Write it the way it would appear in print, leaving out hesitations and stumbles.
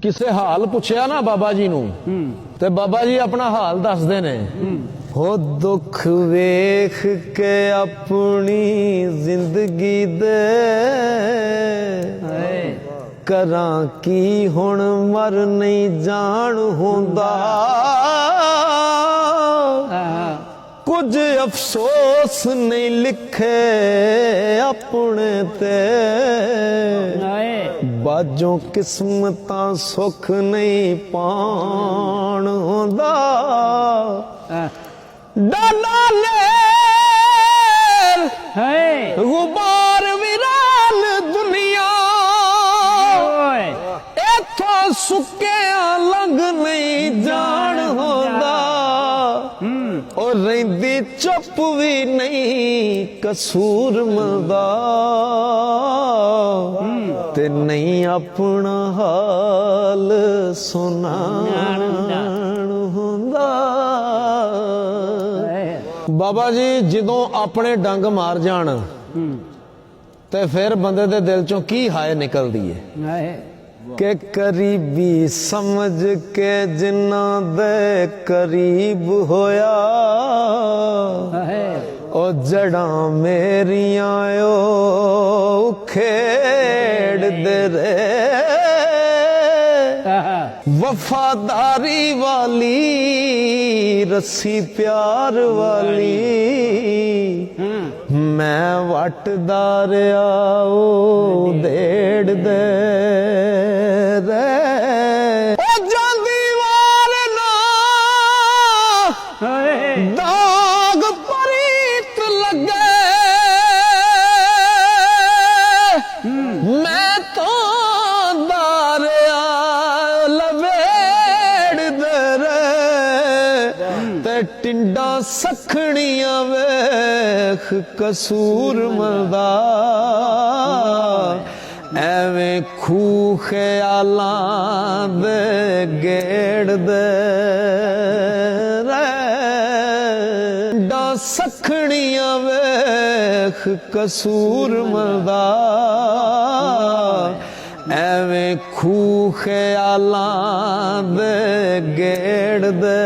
ਕਿਸੇ ਹਾਲ ਪੁੱਛਿਆ ਨਾ ਬਾਬਾ ਜੀ ਨੂੰ ਤੇ ਬਾਬਾ ਜੀ ਆਪਣਾ ਹਾਲ ਦੱਸਦੇ ਨੇ। ਹੋ ਦੁੱਖ ਵੇਖ ਕੇ ਆਪਣੀ ਜ਼ਿੰਦਗੀ ਦੇ ਕਰਾਂ ਕੀ ਹੁਣ ਮਰ ਨਹੀਂ ਜਾਣ ਹੁੰਦਾ। ਕੁਝ ਅਫਸੋਸ ਨਹੀਂ ਲਿਖੇ ਆਪਣੇ ਤੇ ਬਾਝੋਂ ਕਿਸਮਤਾਂ ਸੁੱਖ ਨਹੀਂ ਪਾਣ ਹੁੰਦਾ। ਡਾਲਾ ਲੇਰ ਗੁਬਾਰ ਵਿਰਾਨ ਦੁਨੀਆ ਇਥੋਂ ਸੁੱਕਿਆ ਲੰਘ ਨਹੀਂ ਜਾਣ ਹੁੰਦਾ। ਉਹ ਰਹਿੰਦੀ ਚੁੱਪ ਵੀ ਨਹੀਂ ਕਸੂਰ ਮਿਲਦਾ ਤੇ ਨਹੀਂ ਆਪਣਾ ਹਾਲ ਸੁਣਾਣ ਹੁੰਦਾ। ਬਾਬਾ ਜੀ ਜਦੋਂ ਆਪਣੇ ਡੰਗ ਮਾਰ ਜਾਣ ਤੇ ਫਿਰ ਬੰਦੇ ਦੇ ਦਿਲ ਚੋਂ ਕੀ ਹਾਏ ਨਿਕਲਦੀ ਹੈ ਕਿ ਕਰੀਬੀ ਸਮਝ ਕੇ ਜਿਨ੍ਹਾਂ ਦੇ ਕਰੀਬ ਹੋਇਆ ਉਹ ਜੜਾਂ ਮੇਰੀਆਂ ਉਹ ਖੇਡਦੇ ਰਹੇ। ਵਫਾਦਾਰੀ ਵਾਲੀ ਰੱਸੀ ਪਿਆਰ ਵਾਲੀ ਮੈਂ ਵੱਟਦਾ ਰਿਹਾ ਉਹ ਦੇੜਦੇ ਰਹੇ। ਉਹ ਜਾਂਦੀ ਵਾਰ ਨਾ ਦਾਗ ਪਰੀਤ ਲੱਗੇ ਮੈਂ ਤਾਂ ਦਾਰਿਆ ਲਵੇੜਦੇ ਰਹੇ ਤੇ ਟਿੰਡਾਂ ਸਖਣੀਆਂ ਵੇਖ ਕਸੂਰ ਮਿਲਦਾ। ਐਵੇਂ ਖੂ ਖਿਆਲਾਂ ਦੇ ਗੇੜਦੇ ਰਹੇ ਟਿੰਡਾਂ ਸਖਣੀਆਂ ਵੇਖ ਕਸੂਰ ਮਿਲਦਾ। ਐਵੇਂ ਖੂ ਖਿਆਲਾਂ ਦੇ ਗੇੜਦੇ